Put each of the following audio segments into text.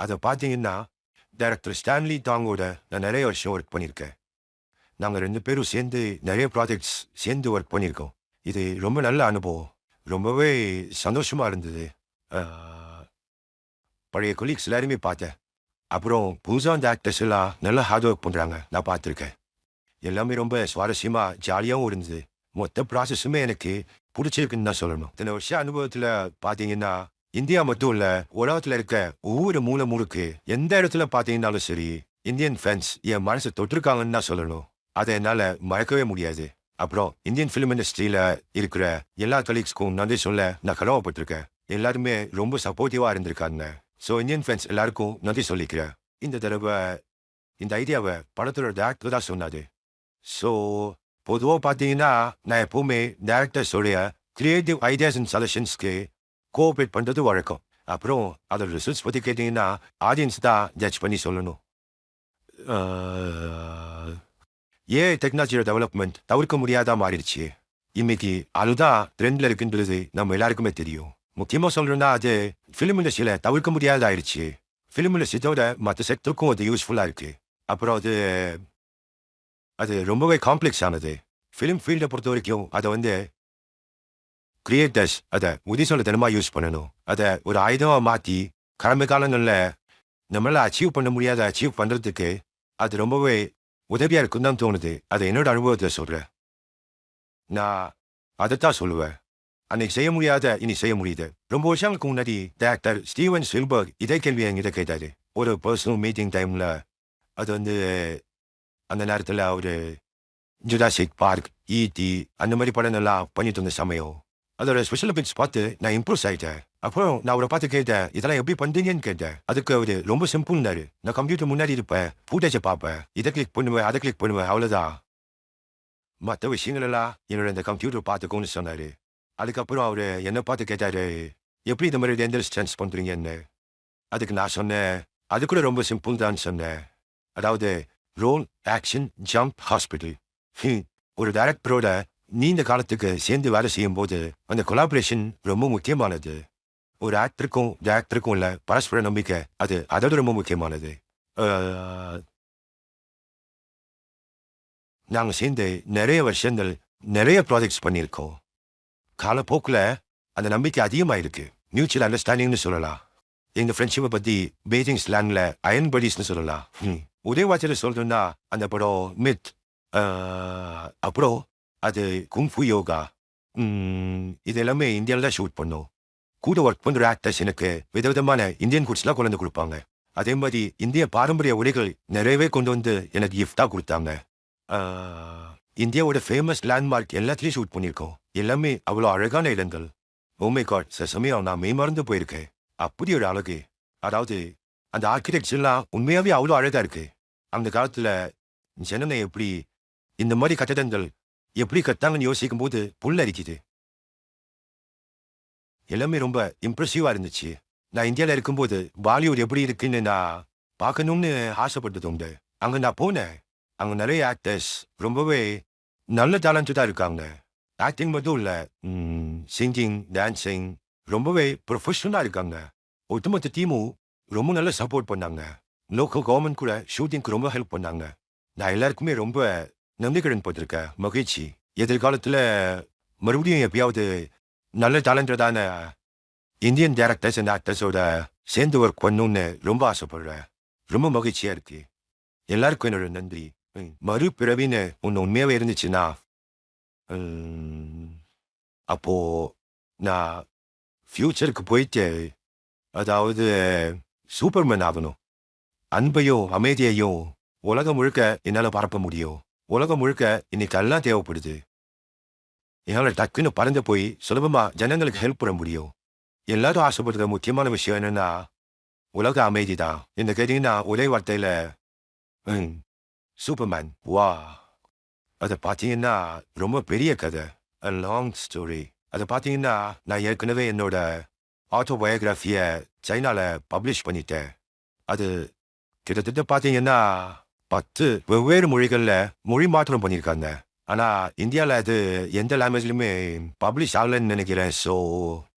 அதை பார்த்தீங்கன்னா, director Stanley டாங்கோட நான் நிறைய வருஷம் ஒர்க் பண்ணியிருக்கேன். நாங்கள் 2 பேரும் சேர்ந்து நிறைய ப்ராஜெக்ட்ஸ் சேர்ந்து ஒர்க் பண்ணியிருக்கோம். இது ரொம்ப நல்ல அனுபவம். ரொம்பவே சந்தோஷமா இருந்தது. அ பழைய கொலீக்ஸ் எல்லாரையுமே பார்த்தேன். அப்புறம் புதுசா வந்த ஆக்டர்ஸ் எல்லாம் நல்லா ஹார்ட் ஒர்க் பண்றாங்க. நான் பார்த்துருக்கேன். எல்லாமே ரொம்ப சுவாரஸ்யமா, ஜாலியாவும் இருந்தது. மொத்த ப்ராசஸுமே எனக்கு புடிச்சிருக்குன்னு தான் சொல்லணும். இத்தனை வருஷ அனுபவத்துல பார்த்தீங்கன்னா, இந்தியா மட்டும் இல்ல, உலகத்துல இருக்க ஒவ்வொரு மூலை முடுக்கு, எந்த இடத்துல பார்த்தீங்கன்னாலும் சரி, இந்தியன் ஃபேன்ஸ் என் மனசை தொட்டிருக்காங்கன்னு தான் சொல்லணும். அதை என்னால மறக்கவே முடியாது. அப்புறம் இந்தியன் ஃபிலிம் இண்டஸ்ட்ரியில இருக்கிற எல்லா கலீக்ஸ்க்கும் நன்றி சொல்ல நான் கடமைப்பட்டிருக்கேன். எல்லாருமே ரொம்ப சப்போர்ட்டிவா இருந்திருக்காங்க. ஸோ இந்தியன் ஃபேன்ஸ் எல்லாருக்கும் நன்றி சொல்லிக்கிறேன். இந்த தடவை இந்த ஐடியாவை படத்தோட டேரக்டர் தான் சொன்னாரு. ஸோ பொதுவா பார்த்தீங்கன்னா, நான் எப்பவுமே டைரக்டர்ஸோடைய கிரியேட்டிவ் ஐடியாஸ் அண்ட் சஜஷன்ஸ்க்கு கோஆப்ரேட் பண்றது வழக்கம். அப்புறம் அதோட ரிசல்ட்ஸ் பத்தி கேட்டீங்கன்னா, ஆடியன்ஸ் தான் ஜட்ஜ் பண்ணி சொல்லணும். அ ஏஐ டெக்னாலஜியோட டெவலப்மெண்ட் தவிர்க்க முடியாதா மாறிடுச்சு. இன்னைக்கு அதுதான் ட்ரெண்ட்ல இருக்குன்றது நம்ம எல்லாருக்குமே தெரியும். முக்கியமா சொல்லணும்னா, அது ஃபிலிம் இண்டஸ்ட்ரியில தவிர்க்க முடியாதாயிடுச்சு. ஃபிலிம் இண்டஸ்ட்ரியோட மற்ற செக்டருக்கும் அது யூஸ்ஃபுல்லா இருக்கு. அப்புறம் அது அது ரொம்பவே காம்ப்ளெக்ஸ் ஆனது. ஃபிலிம் ஃபீல்டை பொறுத்த வரைக்கும் அதை கிரியேட்டர்ஸ் அதை உதிசொல்லத்தனமா யூஸ் பண்ணணும். அதை ஒரு ஆயுதமா மாற்றி கடமை காலங்களில் நம்மளால அச்சீவ் பண்ண முடியாத அச்சீவ் பண்ணுறதுக்கு அது ரொம்பவே உதவியா இருக்குன்னு தான் தோணுது. அதை என்னோட அனுபவத்தை சொல்கிறேன். நான் அதைத்தான் சொல்லுவேன். அன்னைக்கு செய்ய முடியாத இனி செய்ய முடியுது. ரொம்ப வருஷங்களுக்கு முன்னாடி டைரக்டர் ஸ்டீவன் ஸ்பில்பர்க் இதே கேள்வியை என்கிட்ட கேட்டாரு. ஒரு பர்சனல் மீட்டிங் டைம்ல. அது அந்த நேரத்தில் அவரு ஜுராசிக் பார்க், ஈடி அந்த மாதிரி படங்கள்லாம் பண்ணிட்டு இருந்த சமயம். அதோட ஸ்பெஷல் எஃபெக்ட்ஸ் பார்த்து நான் இம்ப்ரூஸ் ஆயிட்டேன். அப்புறம் நான் அவரை பார்த்து கேட்டேன், இதெல்லாம் எப்படி பண்றீங்கன்னு கேட்டேன். அதுக்கு அவரு ரொம்ப சிம்பிள்னாரு. நான் கம்ப்யூட்டர் முன்னாடி இருப்பேன், ஃபுட்டேஜை பார்ப்பேன், இதை கிளிக் பண்ணுவேன், அதை கிளிக் பண்ணுவேன், அவ்வளோதான். மற்ற விஷயங்கள் எல்லாம் என்னோட இந்த கம்ப்யூட்டர் பார்த்துக்கோன்னு சொன்னாரு. அதுக்கப்புறம் அவரு என்னை பார்த்து கேட்டாரு, எப்படி இந்த மாதிரி டேஞ்சர் ஸ்டன்ஸ் பண்றீங்கன்னு. அதுக்கு நான் சொன்னேன், அது கூட ரொம்ப சிம்பிள் தான் சொன்னேன். அதாவது ரோல், ஆக்ஷன், ஜம்ப், ஹாஸ்பிட்டல். ஒரு டைரக்டரோட நீண்ட காலத்துக்கு சேர்ந்து வேலை செய்யும் போது அந்த கொலாபரேஷன் ரொம்ப முக்கியமானது. ஒரு ஆக்டருக்கும் டைரக்டருக்கும் உள்ள பரஸ்பர நம்பிக்கை அதோட ரொம்ப முக்கியமானது. நாங்க சேர்ந்து நிறைய வருஷங்கள் நிறைய ப்ராஜெக்ட்ஸ் பண்ணியிருக்கோம். காலப்போக்கில் அந்த நம்பிக்கை அதிகமாயிருக்கு. மியூச்சுவல் அண்டர்ஸ்டாண்டிங்னு சொல்லலாம். எங்க ஃப்ரெண்ட்ஷிப்பை பத்தி பெய்ஜிங் ஸ்லாங்ல அயன் படீஸ்னு சொல்லலாம். ஒரே வார்த்தையில் சொல்லணும்னா அந்த படம் மித். அப்புறம் அது குங்ஃபு யோகா. இது எல்லாமே இந்தியாவில் தான் ஷூட் பண்ணோம். கூட ஒர்க் பண்ணுற ஆக்டர்ஸ் எனக்கு விதவிதமான இந்தியன் குட்ஸ்லாம் கொண்டு வந்து கொடுப்பாங்க. அதே மாதிரி இந்திய பாரம்பரிய உடைகள் நிறையவே கொண்டு வந்து எனக்கு கிஃப்டாக கொடுத்தாங்க. இந்தியாவோட ஃபேமஸ் லேண்ட்மார்க் எல்லாத்துலேயும் ஷூட் பண்ணியிருக்கோம். எல்லாமே அவ்வளோ அழகான இடங்கள். ஓமை காட், சில சமயம் நான் மெய்மறந்து போயிருக்கேன். அப்படி ஒரு அழகு. அதாவது அந்த ஆர்கிடெக்ட்ஸ் எல்லாம் உண்மையாகவே அவ்வளோ அழகாக இருக்கு. அந்த காலத்தில் ஜனங்க எப்படி இந்த மாதிரி கட்டடங்கள் எப்படி கட்டாங்கன்னு யோசிக்கும் போது புல் அரிக்குது. எல்லாமே ரொம்ப இம்ப்ரெசிவா இருந்துச்சு. நான் இந்தியாவில் இருக்கும்போது பாலிவுட் எப்படி இருக்குன்னு நான் பார்க்கணும்னு ஆசைப்பட்டது உண்டு. அங்கே நான் போனேன். அங்கே நிறைய ஆக்டர்ஸ் ரொம்பவே நல்ல டேலண்டடாக இருக்காங்க. ஆக்டிங் மட்டும் இல்லை, சிங்கிங், டான்சிங் ரொம்பவே ப்ரொஃபஷனலாக இருக்காங்க. ஒட்டுமொத்த டீமும் ரொம்ப நல்லா சப்போர்ட் பண்ணாங்க. லோக்கல் கவர்மெண்ட் கூட ஷூட்டிங்க்கு ரொம்ப ஹெல்ப் பண்ணாங்க. நான் எல்லாருக்குமே ரொம்ப நம்பிக்கையுடன் போட்டிருக்கேன். மகிழ்ச்சி. எதிர்காலத்தில் மறுபடியும் எப்பயாவது நல்ல டேலண்டடான இந்தியன் டைரக்டர்ஸ் அண்ட் ஆக்டர்ஸோட சேர்ந்து ஒர்க் பண்ணணும்னு ரொம்ப ஆசைப்படுறேன். ரொம்ப மகிழ்ச்சியா இருக்கு. எல்லாருக்கும் என்னோட நன்றி. மறுபிறவின்னு ஒன்று உண்மையாகவே இருந்துச்சுன்னா அப்போ நான் ஃபியூச்சருக்கு போயிட்டு அதாவது சூப்பர்மேன் ஆகணும். அன்பையும் அமைதியையும் உலகம் முழுக்க என்னால் பரப்ப முடியும். உலகம் முழுக்க இன்னைக்கு எல்லாம் தேவைப்படுது. என்னால் டக்குன்னு பறந்து போய் சுலபமா ஜனங்களுக்கு ஹெல்ப் பண்ண முடியும். எல்லாரும் ஆசைப்படுற முக்கியமான விஷயம் என்னன்னா உலக அமைதி தான். இந்த கேட்டீங்கன்னா ஒரே வார்த்தையில சூப்பர்மேன். வா, அதை பார்த்தீங்கன்னா ரொம்ப பெரிய கதை, லாங் ஸ்டோரி. அதை பார்த்தீங்கன்னா நான் ஏற்கனவே என்னோட ஆட்டோபயோகிராஃபியை சைனால பப்ளிஷ் பண்ணிட்டேன். அது கிட்டத்தட்ட பார்த்தீங்கன்னா 10 வெவ்வேறு மொழிகளில் மொழி மாற்றம் பண்ணியிருக்காங்க. ஆனால் இந்தியாவில் அது எந்த லாங்குவேஜ்லையுமே பப்ளிஷ் ஆகலைன்னு நினைக்கிறேன். ஸோ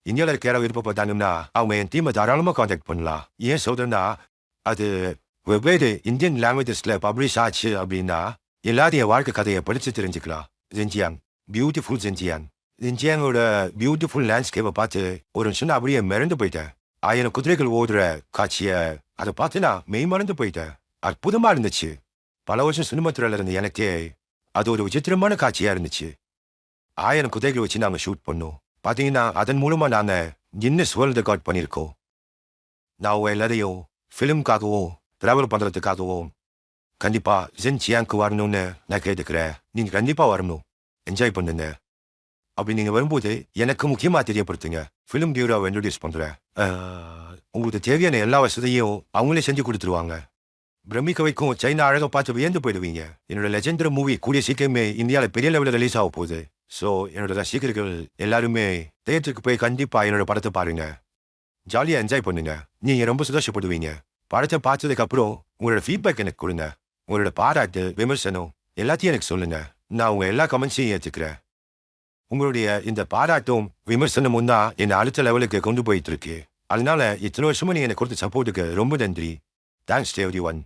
இந்தியாவில் இருக்கிற விருப்பப்பட்டாங்கன்னா அவங்க என் டீமை தாராளமாக காண்டாக்ட் பண்ணலாம். ஏன் சொல்றேன்னா அது வெவ்வேறு இந்தியன் லாங்குவேஜஸ்ல பப்ளிஷ் ஆச்சு அப்படின்னா எல்லாத்தையும் என் வாழ்க்கை கதையை படிச்சு தெரிஞ்சுக்கலாம். ஜென்ஜியாங், பியூட்டிஃபுல் ஜென்ஜியாங். ஜென்ஜியாங்கோட பியூட்டிஃபுல் லேண்ட்ஸ்கேப்பை பார்த்து ஒரு நிமிஷம் அப்படியே மிரண்டு போயிட்டேன். 1000 குதிரைகள் ஓடுற காட்சியை அதை பார்த்து நான் மெய் மறந்து போயிட்டேன். அற்புதமா இருந்துச்சு. பல வருஷம் சினிமா துறையில இருந்த எனக்கே அது ஒரு விசித்திரமான காட்சியா இருந்துச்சு. 1000 குதிரைகள் வச்சு நாங்க ஷூட் பண்ணோம். பாத்தீங்கன்னா அதன் மூலமா நாங்க கின்னஸ் வேர்ல்ட் ரெக்கார்ட் பண்ணியிருக்கோம். நான் உங்க எல்லாரையும் ஃபிலிம்காகவும் டிராவல் பண்றதுக்காகவும் கண்டிப்பா ஜென்ஜியாங்க்கு வரணும்னு நான் கேட்டுக்கிறேன். நீங்க கண்டிப்பா வரணும், என்ஜாய் பண்ணுங்க. அப்படி நீங்க வரும்போது எனக்கு முக்கியமா தெரியப்படுத்துங்க. ஃபிலிம் பியூரோவை இன்ட்ரோடியூஸ் பண்றேன். உங்களுக்கு தேவையான எல்லா வசதியும் அவங்களே செஞ்சு கொடுத்துருவாங்க. பிரமிக்க வைக்கும் சைனா அழகை பார்த்து வியந்து போயிடுவீங்க. என்னோட லெஜெண்டரி மூவி கூடிய சீக்கிரமே இந்தியாவில் பெரிய லெவலில் ரிலீஸ் ஆக போகுது. ஸோ என்னோட ரசிகர்கள் எல்லாருமே தேட்டருக்கு போய் கண்டிப்பா என்னோட படத்தை பாருங்க. ஜாலியாக என்ஜாய் பண்ணுங்க. நீங்க ரொம்ப சந்தோஷப்படுவீங்க. படத்தை பார்த்ததுக்கு அப்புறம் உங்களோட ஃபீட்பேக் எனக்கு கொடுங்க. உங்களோட பாராட்டு, விமர்சனம் எல்லாத்தையும் எனக்கு சொல்லுங்க. நான் உங்க எல்லா கமெண்ட்ஸையும் ஏற்றுக்கிறேன். உங்களுடைய இந்த பாராட்டும் விமர்சனமும் தான் என்னை அடுத்த லெவலுக்கு கொண்டு போயிட்டு இருக்கு. அதனால இத்தனை வருஷமும் நீங்க எனக்கு கொடுத்த சப்போர்ட்டுக்கு ரொம்ப நன்றி. Thanks to everyone.